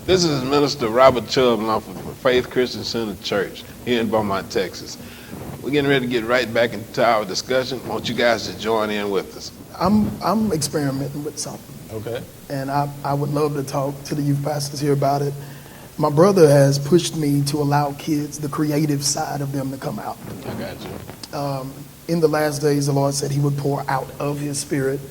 This is Minister Robert Chubb Mumford from Faith Christian Center Church here in Beaumont, Texas. We're getting ready to get right back into our discussion. I want you guys to join in with us. I'm experimenting with something. Okay. And I would love to talk to the youth pastors here about it. My brother has pushed me to allow kids, the creative side of them, to come out. I got you. In the last days, the Lord said he would pour out of his spirit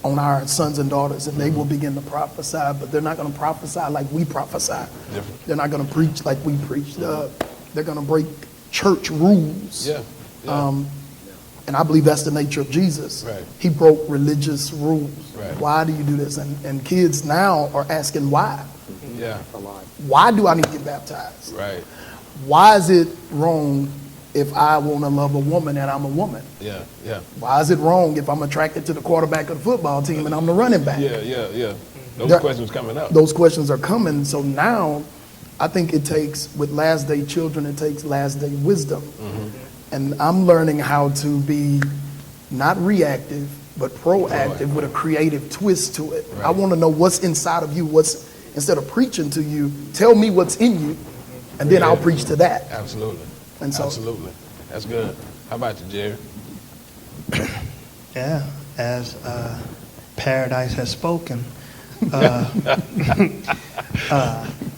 on our sons and daughters, and they will begin to prophesy, but they're not going to prophesy like we prophesy. Different. They're not going to preach like we preach. They're going to break church rules. And I believe that's the nature of Jesus. Right. He broke religious rules. Right. Why do you do this? And kids now are asking why. Yeah. Why do I need to get baptized? Right. Why is it wrong if I want to love a woman and I'm a woman? Yeah. Yeah. Why is it wrong if I'm attracted to the quarterback of the football team and I'm the running back? Yeah. Those questions coming up. Those questions are coming. So now I think it takes, with last day children, it takes last day wisdom. And I'm learning how to be not reactive, but proactive with a creative twist to it. Right. I want to know what's inside of you. Instead of preaching to you, tell me what's in you, and then I'll preach to that. Absolutely. And so, absolutely. That's good. How about you, Jerry? Yeah, as Paradise has spoken.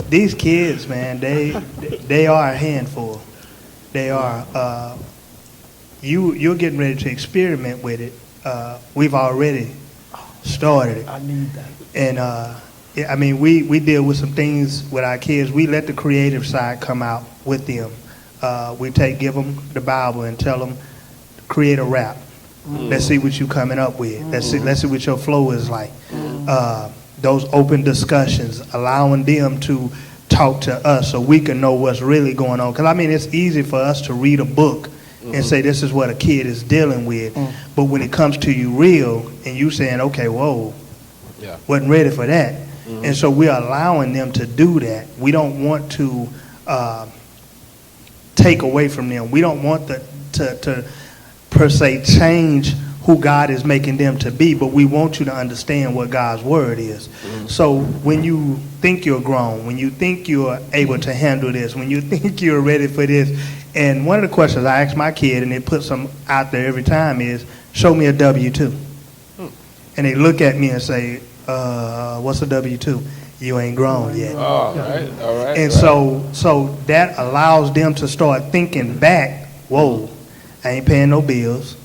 These kids, man, they are a handful. They are. You're getting ready to experiment with it. We've already started it. I need that. And I mean, we deal with some things with our kids. We let the creative side come out with them. We give them the Bible and tell them, create a rap. Let's see what you coming up with. Let's see what your flow is like. Those open discussions, allowing them to talk to us so we can know what's really going on. Because, I mean, it's easy for us to read a book and say this is what a kid is dealing with. But when it comes to you real and you saying, okay, whoa, wasn't ready for that. And so we're allowing them to do that. We don't want to take away from them. We don't want to per se change who God is making them to be, but we want you to understand what God's word is. So when you think you're grown, when you think you're able to handle this, when you think you're ready for this, and one of the questions I ask my kid, and it puts them out there every time, is, show me a W-2. And they look at me and say, what's a W-2? You ain't grown yet. All right. And so that allows them to start thinking back, whoa, I ain't paying no bills.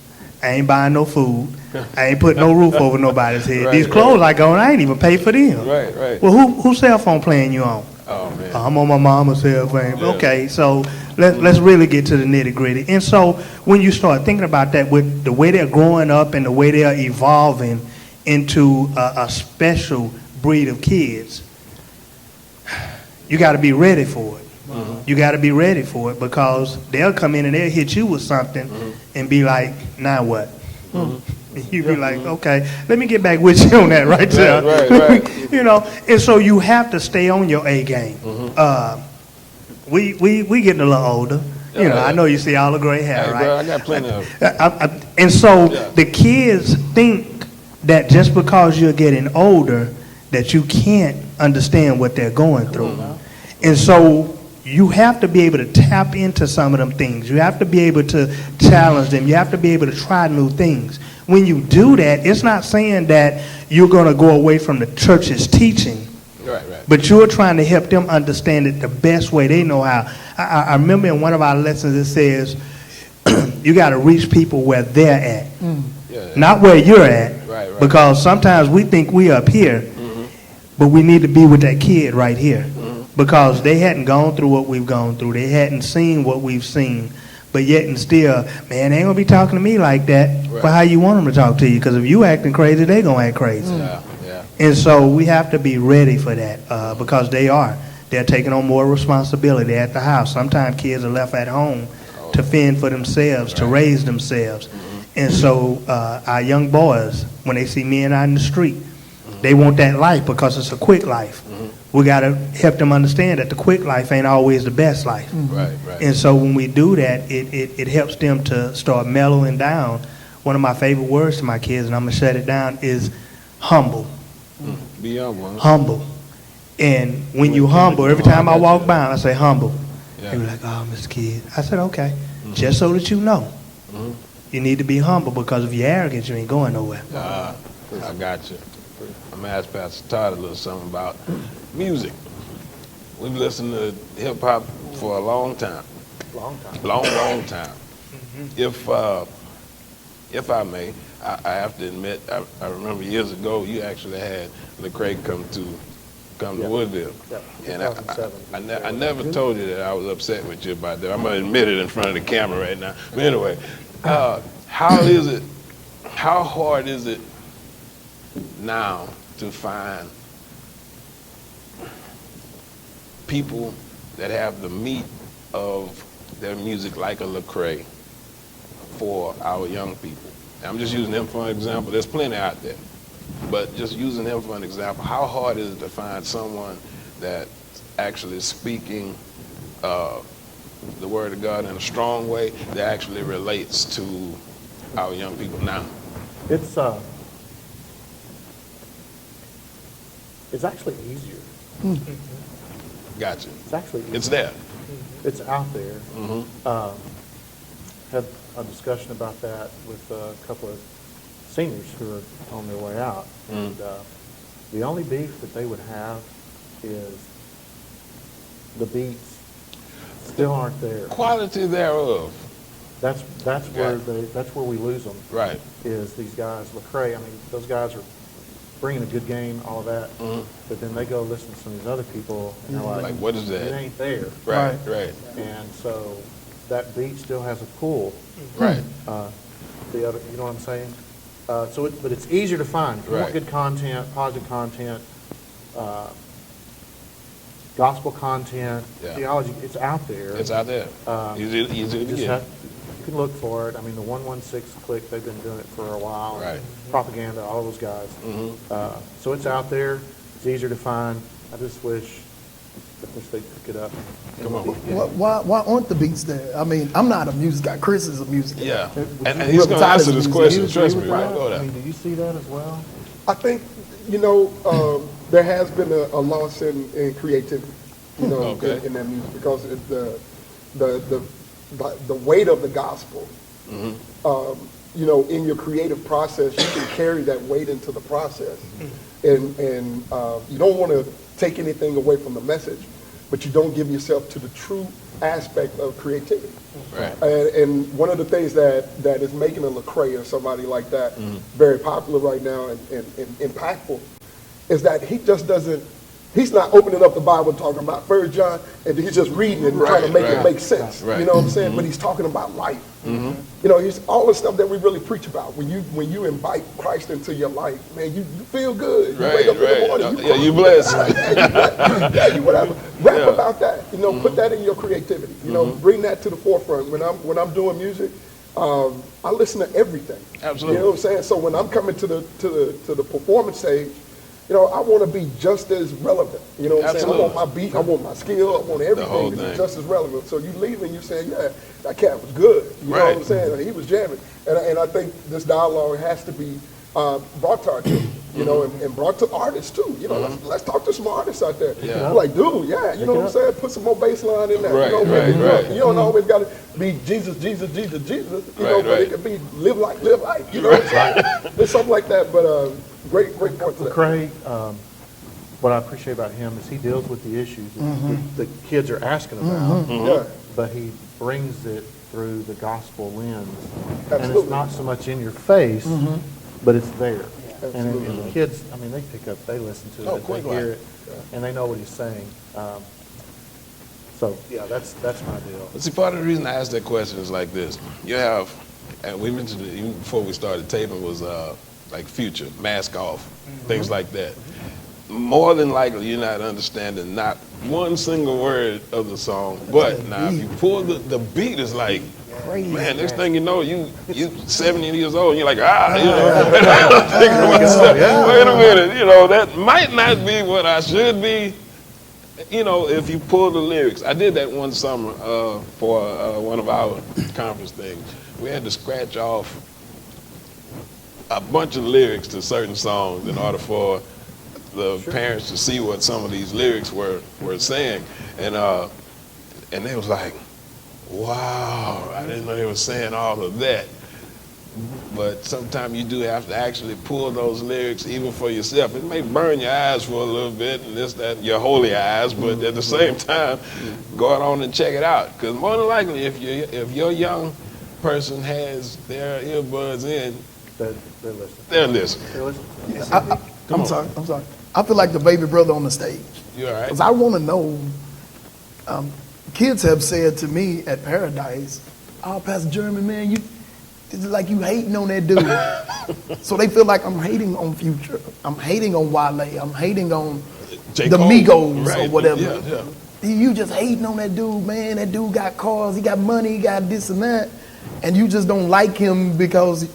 I ain't buying no food. I ain't putting no roof over nobody's head. These clothes I got on, I ain't even paid for them. Right. Well, whose cell phone plan you on? Oh, man. I'm on my mama's cell phone. Yeah. Okay, so let's really get to the nitty gritty. And so when you start thinking about that, with the way they're growing up and the way they're evolving into a special breed of kids, you got to be ready for it. You got to be ready for it, because they'll come in and they'll hit you with something and be like, now what? And you be like, okay, let me get back with you on that right there. Right. You know, and so you have to stay on your A game. We getting a little older. You know, I know you see all the gray hair, right? Bro, I got plenty of And so the kids think that just because you're getting older that you can't understand what they're going through. And so you have to be able to tap into some of them things. You have to be able to challenge them. You have to be able to try new things. When you do that, it's not saying that you're going to go away from the church's teaching. Right. But you're trying to help them understand it the best way they know how. I remember in one of our lessons it says, you got to reach people where they're at. Not where you're at. Right. Because sometimes we think we up here, but we need to be with that kid right here. Because they hadn't gone through what we've gone through. They hadn't seen what we've seen. But yet and still, man, they ain't going to be talking to me like that. Right. But how you want them to talk to you? Because if you acting crazy, they going to act crazy. Yeah. And so we have to be ready for that because they are. They're taking on more responsibility at the house. Sometimes kids are left at home to fend for themselves, to raise themselves. And so our young boys, when they see men out in the street, they want that life because it's a quick life. We got to help them understand that the quick life ain't always the best life. Right. And so when we do that, it helps them to start mellowing down. One of my favorite words to my kids, and I'm going to shut it down, is humble. Be humble. Humble. And when you humble, every time I walk by, I say humble. Yeah. They were like, "Oh, Mr. Kidd." I said, "Okay, just so that you know, you need to be humble because if you're arrogant, you ain't going nowhere." I got you. I'm gonna ask Pastor Todd a little something about music. We've listened to hip hop for a long time. Long time. If I may, I have to admit, I remember years ago you actually had Lecrae come to Woodville, and I never told you that I was upset with you about that. I'm gonna admit it in front of the camera right now. But anyway, how hard is it now to find people that have the meat of their music like a Lecrae for our young people? I'm just using him for an example. There's plenty out there, but just using him for an example, how hard is it to find someone that actually is speaking the word of God in a strong way that actually relates to our young people now? It's actually easier. Gotcha. It's actually easier. It's there. It's out there. Had a discussion about that with a couple of seniors who are on their way out. And the only beef that they would have is the beats still aren't there. Quality thereof. That's where we lose them. Right. Is these guys, Lecrae, I mean, those guys are bringing a good game, all of that, but then they go listen to some of these other people, and they're like, What is that? It ain't there. Right. And so that beat still has a pull. Right. The other, you know what I'm saying? But it's easier to find. If you want good content, positive content, gospel content, theology, it's out there. It's out there. Easy to get. You can look for it. I mean, the 116 Click, they've been doing it for a while. Right. Propaganda, all those guys. So it's out there. It's easier to find. I just wish they pick it up. Come on. Why aren't the beats there? I mean, I'm not a music guy. Chris is a music guy. Yeah. And he's going to answer this question. Trust me. Right. Go I there. mean, do you see that as well? I think, there has been a loss in creativity, in that music because the weight of the gospel, in your creative process, you can carry that weight into the process. And you don't want to take anything away from the message, but you don't give yourself to the true aspect of creativity. Right. And one of the things that is making a Lecrae or somebody like that very popular right now and impactful is that he just doesn't, he's not opening up the Bible and talking about 1 John, and he's just reading it and trying to make it make sense. Right. You know what I'm saying? But he's talking about life. He's all the stuff that we really preach about. When you invite Christ into your life, man, you feel good. You wake up in the morning, you blessed. you whatever. Rap about that. Put that in your creativity. Bring that to the forefront. When I'm doing music, I listen to everything. Absolutely. You know what I'm saying? So when I'm coming to the performance stage, I want to be just as relevant. You know what I'm saying? I want my beat, I want my skill, I want everything to be just as relevant. So you leave and you say, yeah, that cat was good. You know what I'm saying? He was jamming. And I think this dialogue has to be brought to our children, and brought to artists too. Let's talk to some artists out there. Yeah. Like, dude, you know what I'm saying? Put some more bass line in there. Right. You don't always got to be Jesus. But it could be live life. There's something like that. But great point. Lecrae, what I appreciate about him is he deals with the issues that the kids are asking about, but he brings it through the gospel lens. And it's not so much in your face, but it's there. And the kids, I mean, they pick up, they listen to it, they hear it, and they know what he's saying. So, yeah, that's my deal. But see, part of the reason I asked that question is like this. You have, and we mentioned it even before we started taping, was like Future, Mask Off, things like that. More than likely, you're not understanding not one single word of the song, but now if you pull the beat is like, man, next thing you know, you 70 years old, and you're like, thinking to myself, wait a minute, that might not be what I should be. If you pull the lyrics. I did that one summer for one of our conference things. We had to scratch off a bunch of lyrics to certain songs in order for the parents to see what some of these lyrics were saying, and they was like, wow, I didn't know they were saying all of that. But sometimes you do have to actually pull those lyrics even for yourself. It may burn your eyes for a little bit and this, that, your holy eyes, but at the same time, go on and check it out. Because more than likely, if your young person has their earbuds in, They're listening. they're listening. They're listening. I'm sorry. I feel like the baby brother on the stage. You all right? Because I want to know, kids have said to me at Paradise, oh, Pastor Jeremy, man, it's like you hating on that dude. So they feel like I'm hating on Future. I'm hating on Wale. I'm hating on J. the Cole, Migos right, or whatever. yeah. You just hating on that dude, man. That dude got cars, he got money, he got this and that. And you just don't like him because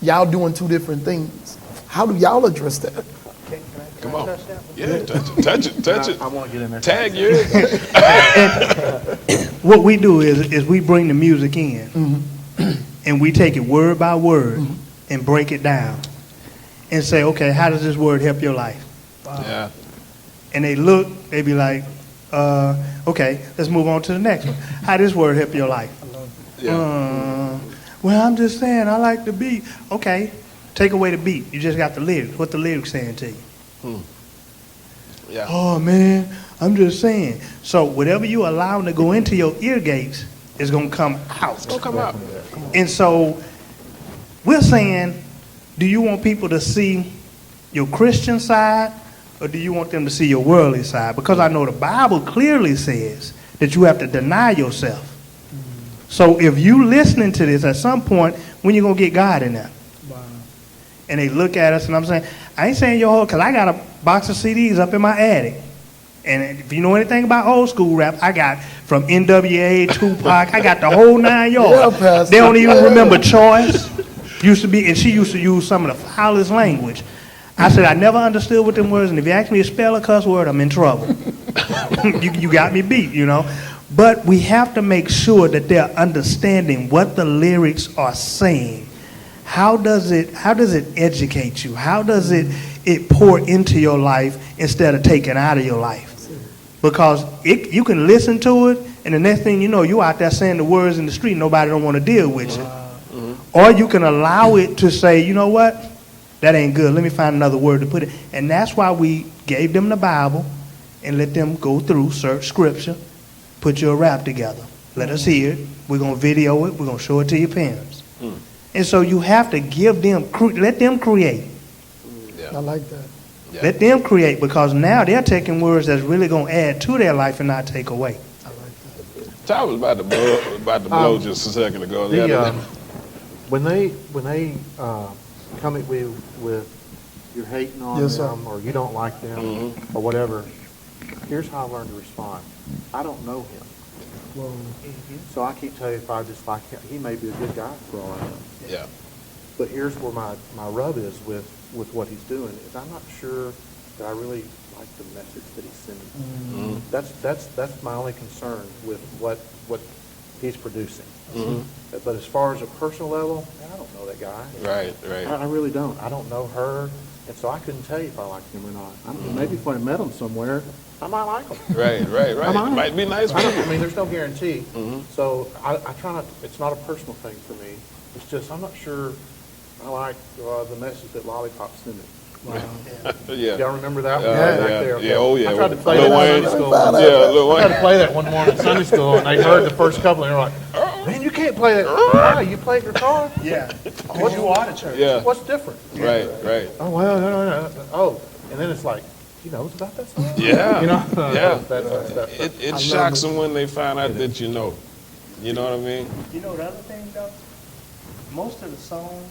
y'all doing two different things. How do y'all address that? Come on. Yeah, touch it. I want to get in there. Tag yours. What we do is we bring the music in, and we take it word by word and break it down and say, okay, how does this word help your life? Yeah. And they look, they be like, okay, let's move on to the next one. How does this word help your life? Yeah. Well, I'm just saying, I like the beat. Okay, take away the beat. You just got the lyrics. What the lyrics saying to you? Yeah. Oh, man, I'm just saying. So whatever you allow them to go into your ear gates is going to come out. It's gonna come out. And so we're saying, do you want people to see your Christian side, or do you want them to see your worldly side? Because I know the Bible clearly says that you have to deny yourself. So if you listening to this, at some point, when you going to get God in there? Wow. And they look at us, and I'm saying, I ain't saying your whole, because I got a box of CDs up in my attic. And if you know anything about old school rap, I got from NWA, Tupac, I got the whole 9 yards. Yeah, Pastor. They don't even remember Choice. Used to be, and she used to use some of the foulest language. I said, I never understood what them words, and if you ask me to spell a cuss word, I'm in trouble. you got me beat, you know. But we have to make sure that they're understanding what the lyrics are saying. How does it educate you? How does it pour into your life instead of taking out of your life? Because you can listen to it, and the next thing you know, you out there saying the words in the street, nobody don't want to deal with you. Or you can allow it to say, you know what? That ain't good. Let me find another word to put it. And that's why we gave them the Bible and let them go through, search scripture, put your rap together. Let us hear it. We're going to video it. We're going to show it to your parents. And so you have to give them, let them create. I like that. Yeah. Let them create, because now they're taking words that's really going to add to their life and not take away. I like that. Ty was about to blow just a second ago. When they come at me with you're hating on Yes, sir. them or you don't like them or whatever, here's how I learned to respond. I don't know him. Whoa. So I keep telling you, if I just like him, he may be a good guy for all I know. Yeah. But here's where my rub is with what he's doing, is I'm not sure that I really like the message that he's sending. That's my only concern with what he's producing. But as far as a personal level, I don't know that guy. Right. I really don't. I don't know her, and so I couldn't tell you if I liked him or not. I mean, maybe if I met him somewhere, I might like him. Right. I might. Might be nice. I mean, there's no guarantee. So I try not. It's not a personal thing for me. It's just I'm not sure I like the message that Lollipop sent me. Yeah. Y'all remember that one? Yeah, Back yeah, there? yeah, oh, yeah. I tried to play Lil that Wayne. in Sunday school. Yeah, Lil I tried Wayne. to play that one morning in Sunday school, and they heard the first couple, and they're like, "Man, you can't play that. Why? You play guitar? Yeah. Because you are the church. Yeah. What's different?" Right. Oh well, no. Oh, and then it's like, he knows about that song. Yeah. You know. Yeah. That's It shocks them when they find out that you know. You know what I mean? You know the other thing, though? Most of the songs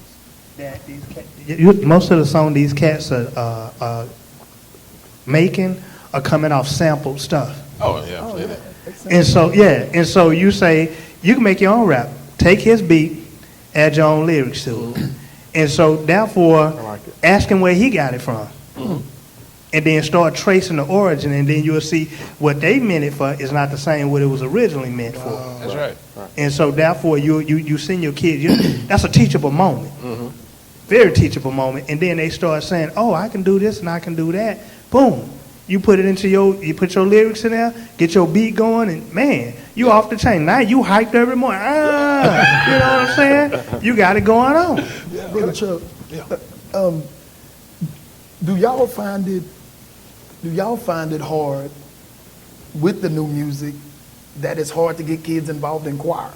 that these cats are making are coming off sampled stuff. Oh yeah. And so you say, you can make your own rap. Take his beat, add your own lyrics to it. And so therefore, like it. ask him where he got it from. And then start tracing the origin, and then you'll see what they meant it for is not the same what it was originally meant for. That's right. And so therefore, you send your kids, that's a teachable moment. Very teachable moment. And then they start saying, oh, I can do this and I can do that. Boom. You put you put your lyrics in there, get your beat going, and man, you off the chain. Now you hyped every morning. You know what I'm saying? You got it going on. Brother Chuck, do y'all find it hard with the new music that it's hard to get kids involved in choir?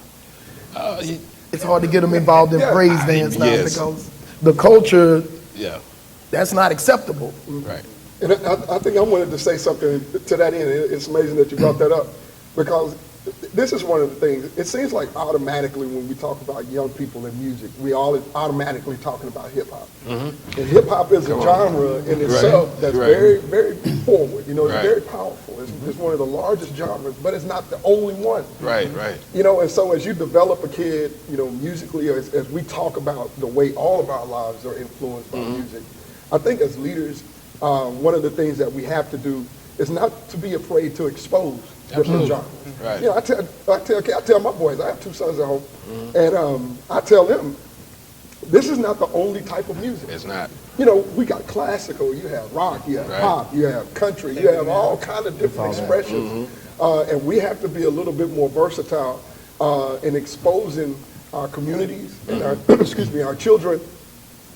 It's hard to get them involved in praise dance now because the culture, that's not acceptable. Right. And I think I wanted to say something to that end. It's amazing that you brought that up because this is one of the things. It seems like automatically when we talk about young people and music, we all automatically talking about hip hop. Mm-hmm. And hip hop is a genre in itself that's very, very forward. You know, it's very powerful. It's one of the largest genres, but it's not the only one. Right. You know, and so as you develop a kid, you know, musically, as we talk about the way all of our lives are influenced by music, I think as leaders, one of the things that we have to do is not to be afraid to expose different genres. Right. You know, I tell my boys, I have 2 sons at home, and I tell them, this is not the only type of music. It's not. You know, we got classical, you have rock, you have pop, you have country, you have all kind of different expressions, and we have to be a little bit more versatile in exposing our communities and our, our children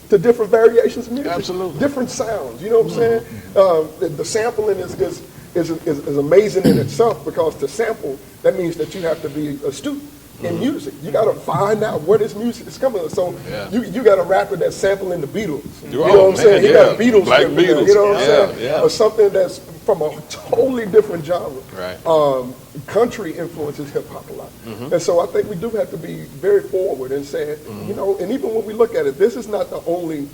to different variations of music. Absolutely. Different sounds, you know what I'm saying? The sampling is amazing in itself because to sample, that means that you have to be astute in music. You got to find out where this music is coming from. So you got a rapper that's sampling the Beatles. You know what I'm saying? He got Beatles. Black Beatles. You know what I'm saying? Or something that's from a totally different genre. Right. Country influences hip hop a lot. And so I think we do have to be very forward and saying, you know, and even when we look at it, this is not the only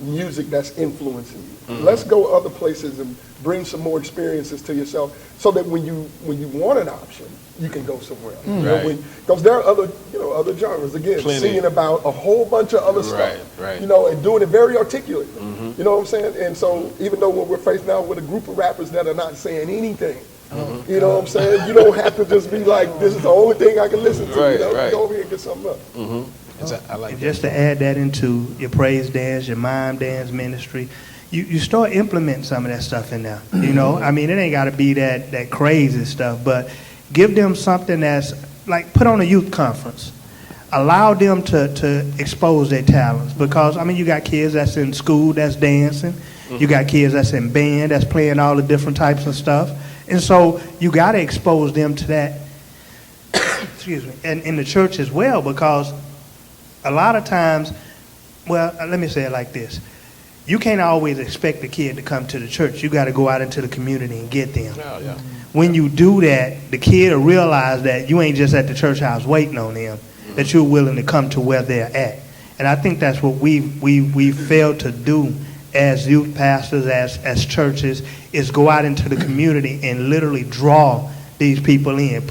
music that's influencing you. Let's go other places and bring some more experiences to yourself so that when you want an option, you can go somewhere else. You know, because there are other genres, again, singing about a whole bunch of other stuff, you know, and doing it very articulate. You know what I'm saying? And so even though when we're faced now with a group of rappers that are not saying anything, you know what I'm saying? You don't have to just be like, this is the only thing I can listen to. You know, go over here and get something up. I like just to add that into your praise dance, your mime dance ministry, you start implementing some of that stuff in there. You know, I mean, it ain't got to be that crazy stuff, but give them something that's like put on a youth conference. Allow them to expose their talents because, I mean, you got kids that's in school that's dancing. You got kids that's in band that's playing all the different types of stuff. And so you got to expose them to that, excuse me, and in the church as well because a lot of times, well, let me say it like this. You can't always expect the kid to come to the church. You got to go out into the community and get them. When you do that, the kid will realize that you ain't just at the church house waiting on them, that you're willing to come to where they're at. And I think that's what we failed to do as youth pastors, as churches, is go out into the community and literally draw these people in.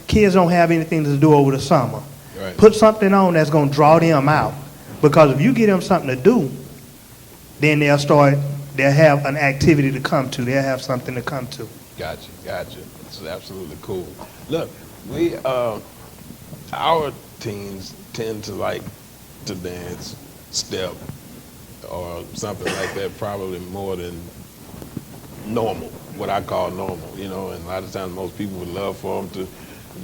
Kids don't have anything to do over the summer. Put something on that's going to draw them out. Because if you give them something to do, then they'll have an activity to come to. They'll have something to come to. Gotcha. It's absolutely cool. Look, our teens tend to like to dance, step, or something like that, probably more than normal, what I call normal, you know, and a lot of times most people would love for them to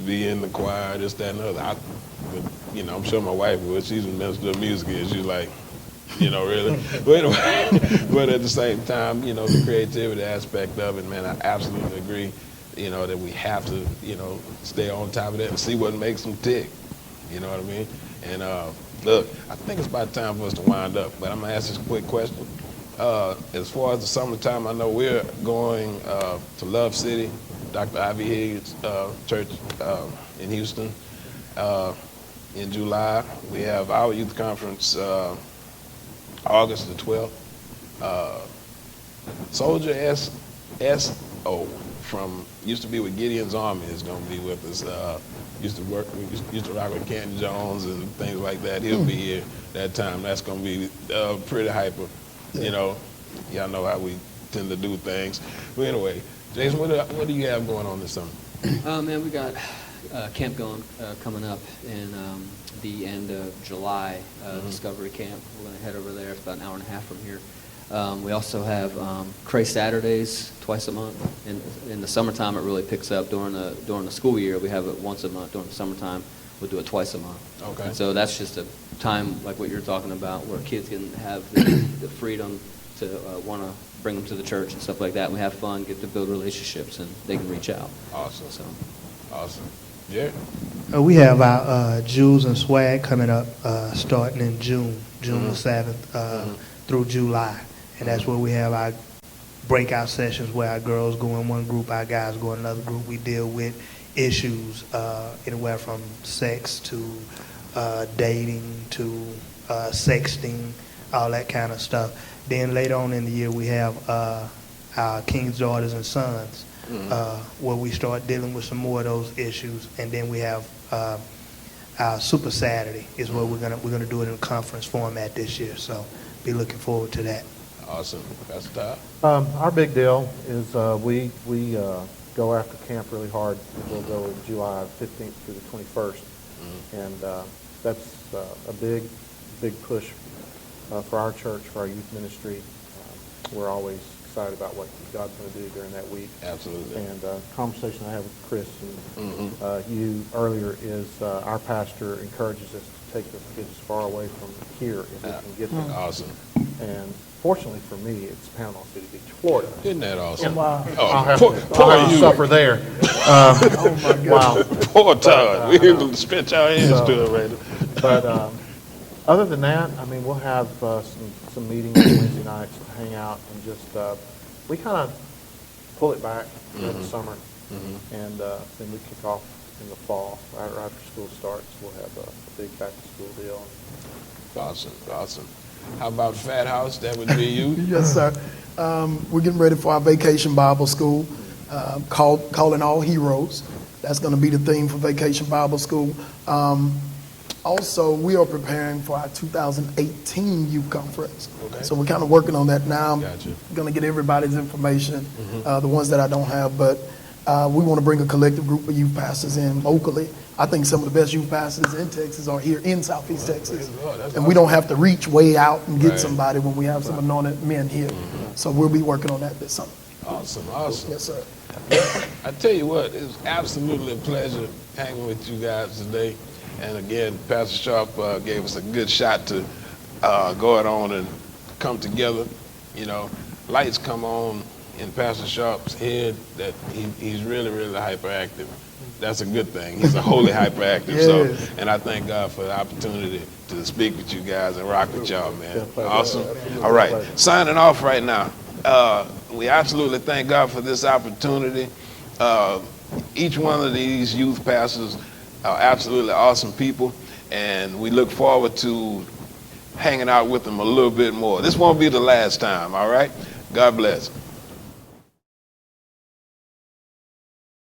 be in the choir, this, that, and other. You know, I'm sure my wife would. She's a minister of music, and she's like, you know, really. But anyway, but at the same time, you know, the creativity aspect of it, man, I absolutely agree, you know, that we have to, you know, stay on top of that and see what makes them tick. You know what I mean? And look, I think it's about time for us to wind up, but I'm going to ask this quick question. As far as the summertime, I know we're going to Love City, Dr. Ivy Higgs Church in Houston. In July, we have our youth conference August the 12th. Soldier S.O. from, used to be with Gideon's Army is going to be with us. Used to rock with Canton Jones and things like that. He'll be here that time. That's going to be pretty hyper. You know, y'all know how we tend to do things. But anyway, Jason, what do you have going on this summer? Man, we got camp coming up in the end of July, Discovery Camp. We're going to head over there. It's about an hour and a half from here. We also have Cray Saturdays twice a month. In the summertime, it really picks up. During the school year, we have it once a month. During the summertime, we'll do it twice a month. Okay. And so that's just a time like what you're talking about, where kids can have the freedom to want to bring them to the church and stuff like that. And we have fun, get to build relationships, and they can reach out. Awesome. So. Awesome. Jared? We have our Jewels and Swag coming up starting in June the 7th through July. And that's where we have our breakout sessions where our girls go in one group, our guys go in another group. We deal with issues anywhere from sex to dating to sexting, all that kind of stuff. Then later on in the year, we have our King's Daughters and Sons, where we start dealing with some more of those issues. And then we have our Super Saturday is where we're gonna do it in a conference format this year. So be looking forward to that. Awesome. Pastor Todd? Our big deal is we go after camp really hard. We'll go in July 15th through the 21st. And that's a big push for our church, for our youth ministry. We're always excited about what God's going to do during that week. Absolutely. And conversation I had with Chris and you earlier is our pastor encourages us to take the kids as far away from here as we can get them. Awesome. And fortunately for me, it's Panama City Beach, Florida. Isn't that awesome? Wow. I'll have Poor to you. suffer there. Oh my God. Wow. Poor Todd. We able to spit our hands to it right now. But other than that, I mean, we'll have some meetings on Wednesday nights to hang out and just, we kind of pull it back in the summer. And then we kick off in the fall. Right after school starts, we'll have a big back-to-school deal. Awesome. Awesome. How about Fat House? That would be you? Yes, sir. We're getting ready for our Vacation Bible School, calling all heroes. That's going to be the theme for Vacation Bible School. Also, we are preparing for our 2018 youth conference. Okay. So we're kind of working on that now. Gotcha. I'm going to get everybody's information, the ones that I don't have, but we want to bring a collective group of youth pastors in locally. I think some of the best youth pastors in Texas are here in Southeast Texas. Praise the Lord. That's And we don't have to reach way out and get Right. somebody when we have some anointed men here. So we'll be working on that this summer. Awesome. Awesome. Yes, sir. I tell you what, it was absolutely a pleasure hanging with you guys today. And again, Pastor Sharp gave us a good shot to go it on and come together. You know, lights come on in Pastor Sharp's head that he's really, really hyperactive. That's a good thing. He's a wholly hyperactive. Yes. So, and I thank God for the opportunity to speak with you guys and rock with y'all, man. Awesome. All right, signing off right now. We absolutely thank God for this opportunity. Each one of these youth pastors are absolutely awesome people, and we look forward to hanging out with them a little bit more. This won't be the last time, all right? God bless.